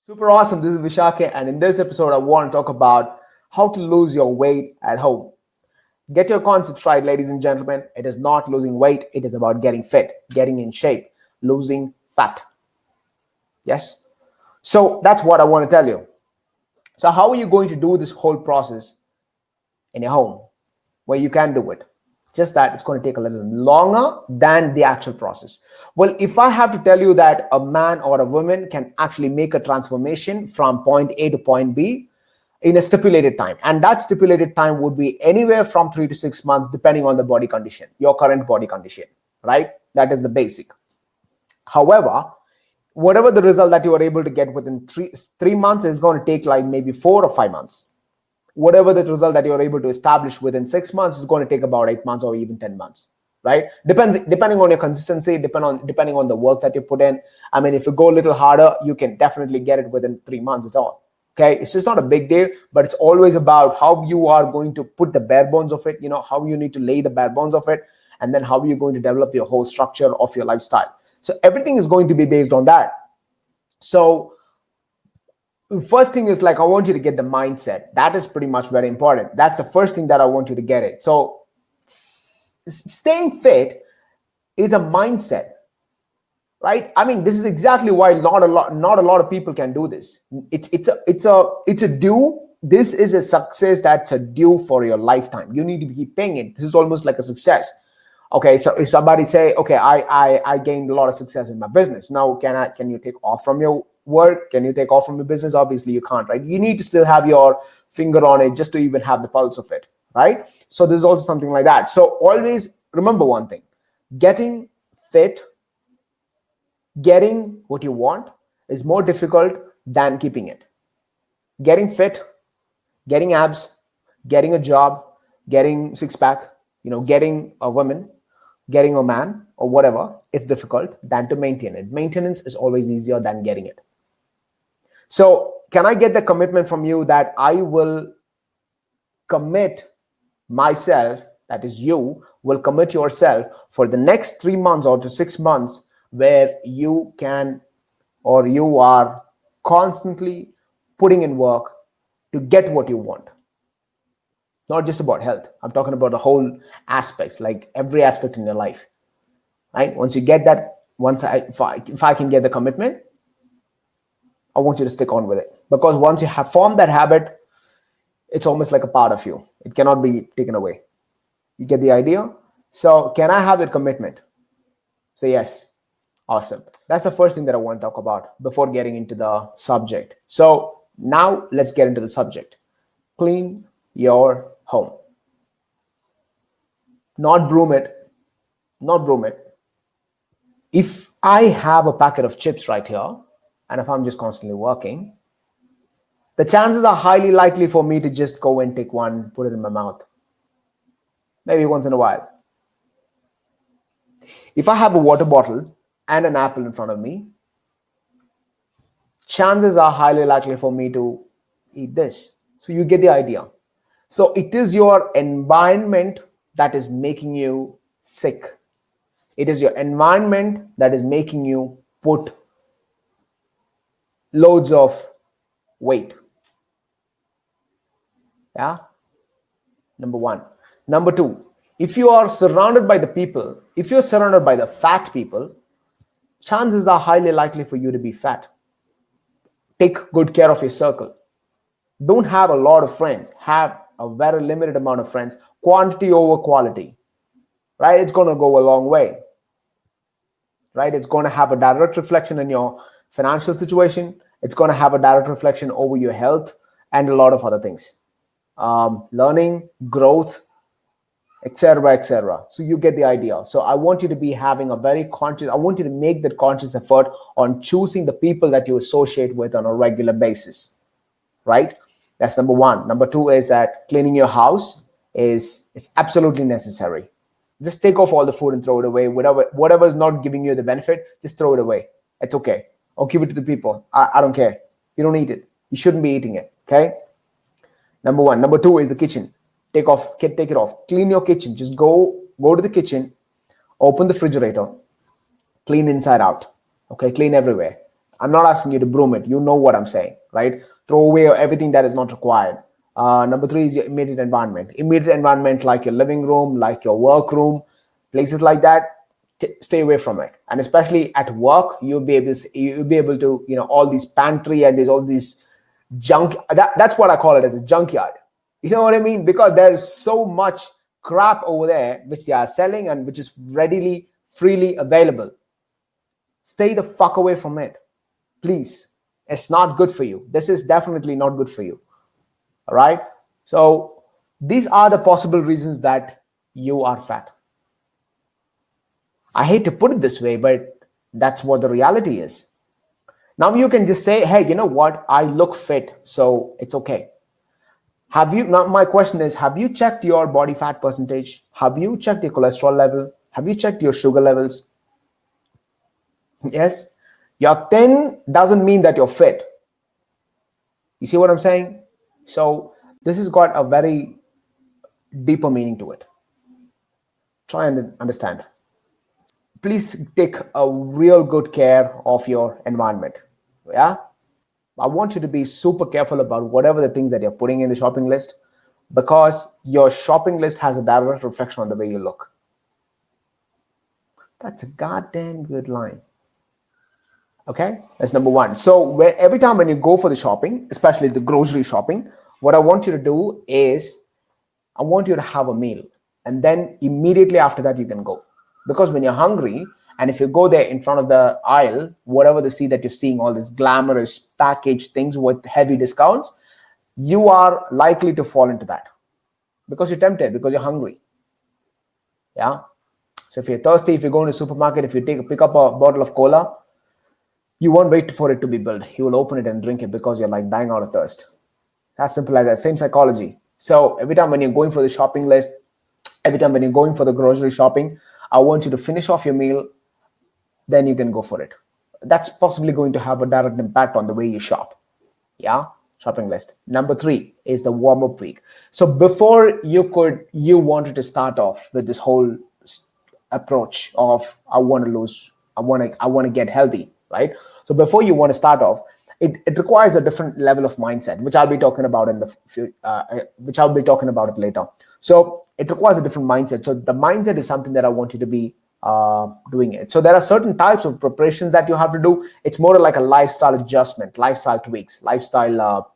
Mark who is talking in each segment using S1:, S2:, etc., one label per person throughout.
S1: Super awesome. This is Vishake, and in this episode, I want to talk about how to lose your weight at home. Get your concepts right, ladies and gentlemen. It is not losing weight, it is about getting fit, getting in shape, losing fat. Yes? So that's what I want to tell you. So, how are you going to do this whole process in your home where you can do it? Just that it's going to take a little longer than the actual process. Well, if I have to tell you that a man or a woman can actually make a transformation from point A to point B in a stipulated time, and that stipulated time would be anywhere from 3 to 6 months, depending on the body condition, your current body condition, right? That is the basic. However, whatever the result that you are able to get within three months is going to take like maybe 4 or 5 months. Whatever the result that you're able to establish within 6 months is going to take about 8 months or even 10 months, right? Depending on your consistency, depending on the work that you put in. I mean, if you go a little harder, you can definitely get it within 3 months at all. Okay, it's just not a big deal, but it's always about how you are going to put the bare bones of it, how you need to lay the bare bones of it, and then how you're going to develop your whole structure of your lifestyle. So everything is going to be based on that. So first thing is, like, I want you to get the mindset. That is pretty much very important. That's the first thing that I want you to get it. So staying fit is a mindset, right? I mean, this is exactly why not a lot of people can do this. It's a due. This is a success that's a due for your lifetime. You need to keep paying it. This is almost like a success. Okay, so if somebody say, okay, I gained a lot of success in my business. Now, can you take off from your work? Can you take off from your business? Obviously, you can't, right? You need to still have your finger on it just to even have the pulse of it, right? So this is also something like that. So always remember one thing: getting fit, getting what you want is more difficult than keeping it. Getting fit, getting abs, getting a job, getting six-pack, getting a woman, getting a man, or whatever, it's difficult than to maintain it. Maintenance is always easier than getting it. So can I get the commitment from you that I will commit myself, that is, you will commit yourself for the next 3 months or to 6 months, where you can, or you are constantly putting in work to get what you want? Not just about health. I'm talking about the whole aspects, like every aspect in your life, right? Once you get that, if I can get the commitment, I want you to stick on with it, because once you have formed that habit, it's almost like a part of you. It cannot be taken away. You get the idea? So can I have that commitment? Say yes. Awesome. That's the first thing that I want to talk about before getting into the subject. So now let's get into the subject. Clean your home. Not broom it. Not broom it. If I have a packet of chips right here, and if I'm just constantly working, the chances are highly likely for me to just go and take one, put it in my mouth. Maybe once in a while. If I have a water bottle and an apple in front of me, chances are highly likely for me to eat this. So you get the idea. So it is your environment that is making you sick. It is your environment that is making you put loads of weight. Yeah. Number one. Number two, if you are surrounded by the people, if you're surrounded by the fat people, chances are highly likely for you to be fat. Take good care of your circle. Don't have a lot of friends. Have a very limited amount of friends. Quantity over quality, right? It's going to go a long way, right? It's going to have a direct reflection in your financial situation. It's going to have a direct reflection over your health and a lot of other things. Learning, growth, etc., etc. So you get the idea. So I want you to be having a very conscious, I want you to make that conscious effort on choosing the people that you associate with on a regular basis, right? That's number one. Number two is that cleaning your house is absolutely necessary. Just take off all the food and throw it away. Whatever is not giving you the benefit, just throw it away. It's okay. Or give it to the people. I don't care. You don't eat it. You shouldn't be eating it. Okay. Number one. Number two is the kitchen. Take it off. Clean your kitchen. Just go to the kitchen, open the refrigerator, clean inside out. Okay, clean everywhere. I'm not asking you to broom it. You know what I'm saying, right? Throw away everything that is not required. Number three is your immediate environment. Immediate environment like your living room, like your work room, places like that. Stay away from it. And especially at work, you'll be able to, all these pantry and there's all these junk. That's what I call it, as a junkyard. You know what I mean? Because there's so much crap over there which they are selling and which is readily, freely available. Stay the fuck away from it, please. It's not good for you. This is definitely not good for you. All right. So these are the possible reasons that you are fat. I hate to put it this way, but that's what the reality is. Now you can just say, hey, you know what? I look fit, so it's okay. Now my question is, have you checked your body fat percentage? Have you checked your cholesterol level? Have you checked your sugar levels? Yes. You're thin doesn't mean that you're fit. You see what I'm saying? So this has got a very deeper meaning to it. Try and understand. Please take a real good care of your environment. Yeah. I want you to be super careful about whatever the things that you're putting in the shopping list, because your shopping list has a direct reflection on the way you look. That's a goddamn good line. Okay, that's number one. So every time when you go for the shopping, especially the grocery shopping, what I want you to do is I want you to have a meal, and then immediately after that you can go. Because when you're hungry, and if you go there in front of the aisle, whatever the see that you're seeing, all these glamorous packaged things with heavy discounts, you are likely to fall into that because you're tempted, because you're hungry. Yeah. So if you're thirsty, if you go in a supermarket, if you pick up a bottle of cola, you won't wait for it to be built. You will open it and drink it because you're like dying out of thirst. As simple as that. Same psychology. So every time when you're going for the shopping list, every time when you're going for the grocery shopping, I want you to finish off your meal, then you can go for it. That's possibly going to have a direct impact on the way you shop. Yeah, shopping list. Number three is the warm-up week. So before you wanted to start off with this whole approach of I want to get healthy, right? So before you want to start off, it requires a different level of mindset, which I'll be talking about in the future, which I'll be talking about it later. So it requires a different mindset. So the mindset is something that I want you to be doing it. So there are certain types of preparations that you have to do. It's more like a lifestyle adjustment, lifestyle tweaks, lifestyle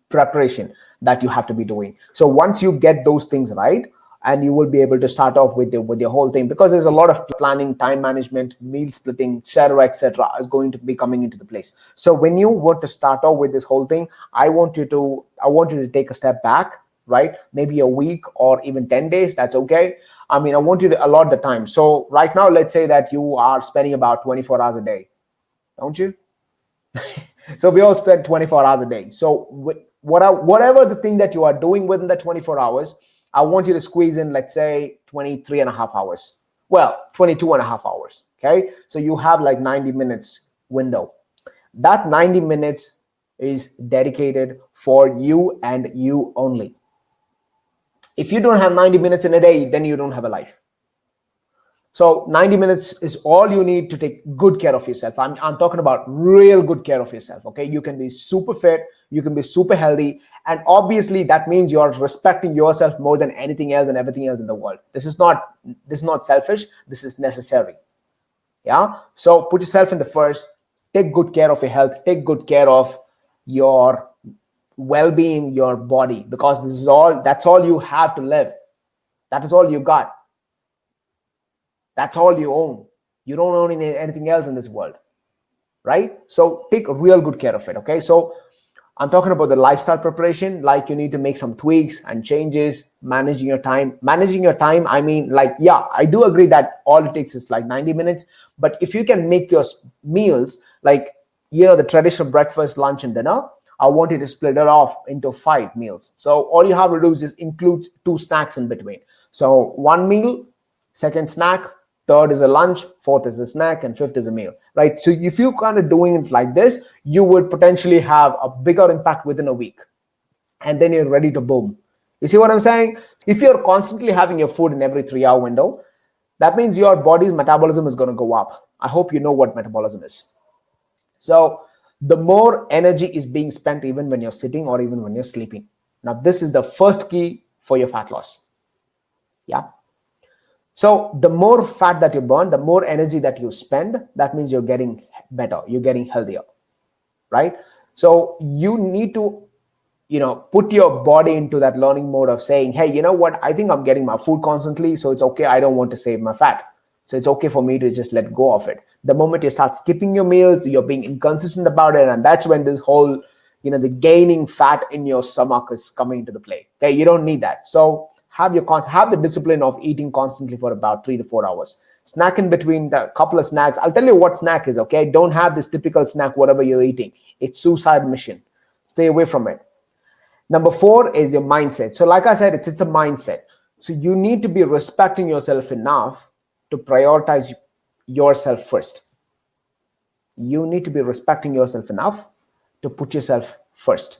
S1: preparation that you have to be doing. So once you get those things right, and you will be able to start off with your whole thing, because there's a lot of planning, time management, meal splitting, etc. is going to be coming into the place. So when you want to start off with this whole thing, I want you to take a step back, right? Maybe a week or even 10 days. That's okay. I mean, I want you to allot the time. So right now, let's say that you are spending about 24 hours a day, don't you? So we all spend 24 hours a day. So whatever the thing that you are doing within the 24 hours, I want you to squeeze in, let's say, 23 and a half hours. Well, 22 and a half hours. Okay. So you have like 90 minutes window. That 90 minutes is dedicated for you and you only. If you don't have 90 minutes in a day, then you don't have a life. So 90 minutes is all you need to take good care of yourself. I'm talking about real good care of yourself. Okay. You can be super fit. You can be super healthy. And obviously that means you're respecting yourself more than anything else and everything else in the world. This is not selfish. This is necessary. Yeah. So put yourself in the first, take good care of your health, take good care of your well-being, your body, because that's all you have to live. That is all you got. That's all you own. You don't own anything else in this world, right? So take real good care of it. Okay. So I'm talking about the lifestyle preparation, like you need to make some tweaks and changes, managing your time. I mean, like, yeah, I do agree that all it takes is like 90 minutes. But if you can make your meals like, the traditional breakfast, lunch, and dinner, I want you to split it off into 5 meals. So all you have to do is just include 2 snacks in between. So 1 meal, second snack, third is a lunch, fourth is a snack, and fifth is a meal, right? So if you're kind of doing it like this, you would potentially have a bigger impact within a week. And then you're ready to boom. You see what I'm saying? If you're constantly having your food in every 3-hour window, that means your body's metabolism is going to go up. I hope you know what metabolism is. So the more energy is being spent even when you're sitting or even when you're sleeping. Now, this is the first key for your fat loss. Yeah. So the more fat that you burn, the more energy that you spend, that means you're getting better, you're getting healthier, right? So you need to, put your body into that learning mode of saying, hey, you know what? I think I'm getting my food constantly, so it's okay. I don't want to save my fat. So it's okay for me to just let go of it. The moment you start skipping your meals, you're being inconsistent about it. And that's when this whole, the gaining fat in your stomach is coming into the play. Okay, you don't need that. So have the discipline of eating constantly for about 3 to 4 hours. Snack in between, a couple of snacks. I'll tell you what snack is, okay? Don't have this typical snack, whatever you're eating. It's suicide mission. Stay away from it. Number 4 is your mindset. So like I said, it's a mindset. So you need to be respecting yourself enough to prioritize yourself first. You need to be respecting yourself enough to put yourself first.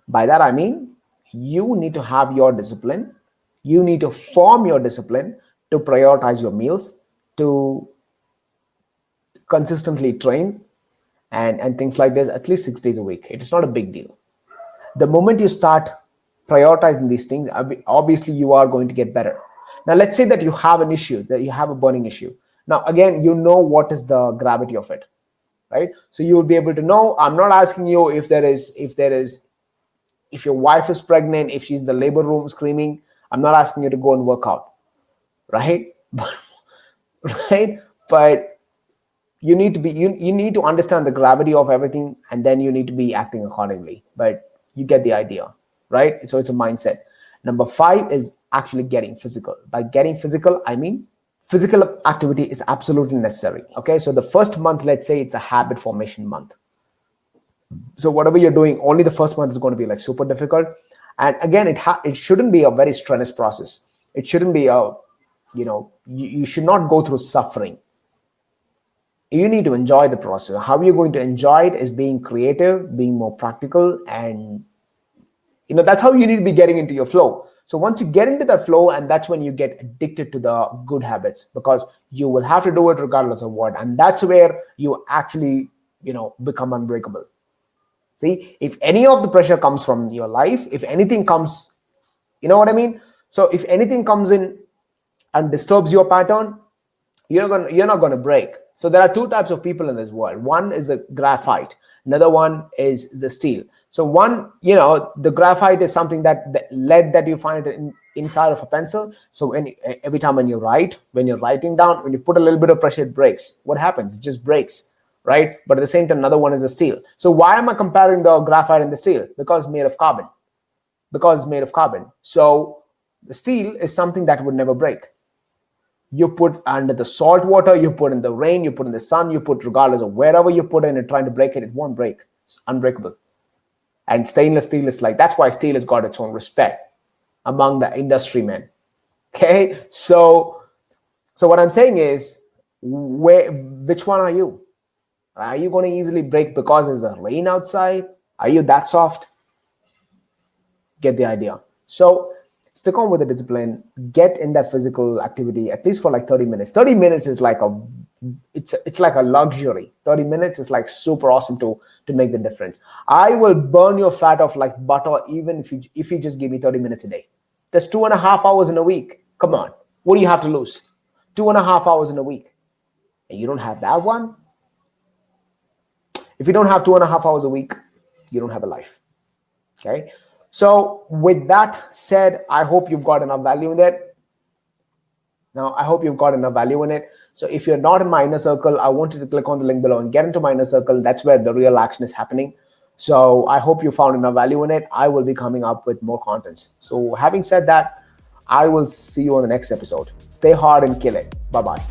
S1: By that, I mean, you need to have your discipline. You need to form your discipline to prioritize your meals, to consistently train and things like this at least 6 days a week. It is not a big deal. The moment you start prioritizing these things, obviously you are going to get better. Now, let's say that you have an issue, that you have a burning issue. Now, again, you know what is the gravity of it, right? So you will be able to know. I'm not asking you if your wife is pregnant, if she's in the labor room screaming. I'm not asking you to go and work out, right? Right? But you need to be you need to understand the gravity of everything, and then you need to be acting accordingly. But you get the idea, right? So it's a mindset. Number 5 is actually getting physical. By getting physical, I mean physical activity is absolutely necessary. Okay, so the first month, let's say it's a habit formation month. So whatever you're doing, only the first month is going to be like super difficult. And again, it shouldn't be a very strenuous process. It shouldn't be you should not go through suffering. You need to enjoy the process. How you're going to enjoy it is being creative, being more practical, and that's how you need to be getting into your flow. So once you get into that flow, and that's when you get addicted to the good habits, because you will have to do it regardless of what. And that's where you actually, become unbreakable. See, if any of the pressure comes from your life, if anything comes, you know what I mean? So if anything comes in and disturbs your pattern, you're not going to break. So there are 2 types of people in this world. One is the graphite. Another one is the steel. So one, the graphite is something that the lead that you find inside of a pencil. So every time when you're writing down, when you put a little bit of pressure, it breaks. What happens? It just breaks, right? But at the same time, another one is the steel. So why am I comparing the graphite and the steel? Because it's made of carbon. So the steel is something that would never break. You put under the salt water, you put in the rain, you put in the sun, you put regardless of wherever you put in it, trying to break it, it won't break. It's unbreakable. And stainless steel is like, that's why steel has got its own respect among the industry men. Okay, so what I'm saying is, which one are you? Are you going to easily break because there's a rain outside? Are you that soft? Get the idea. So stick on with the discipline, get in that physical activity at least for like 30 minutes. 30 minutes is like it's like a luxury. 30 minutes is like super awesome to make the difference. I will burn your fat off like butter even if you just give me 30 minutes a day. That's 2.5 hours in a week. Come on. What do you have to lose? 2.5 hours in a week. And you don't have that one? If you don't have 2.5 hours a week, you don't have a life. Okay? So with that said, I hope you've got enough value in it. So if you're not in my inner circle, I want you to click on the link below and get into my inner circle. That's where the real action is happening. So I hope you found enough value in it. I will be coming up with more contents. So having said that, I will see you on the next episode. Stay hard and kill it. Bye-bye.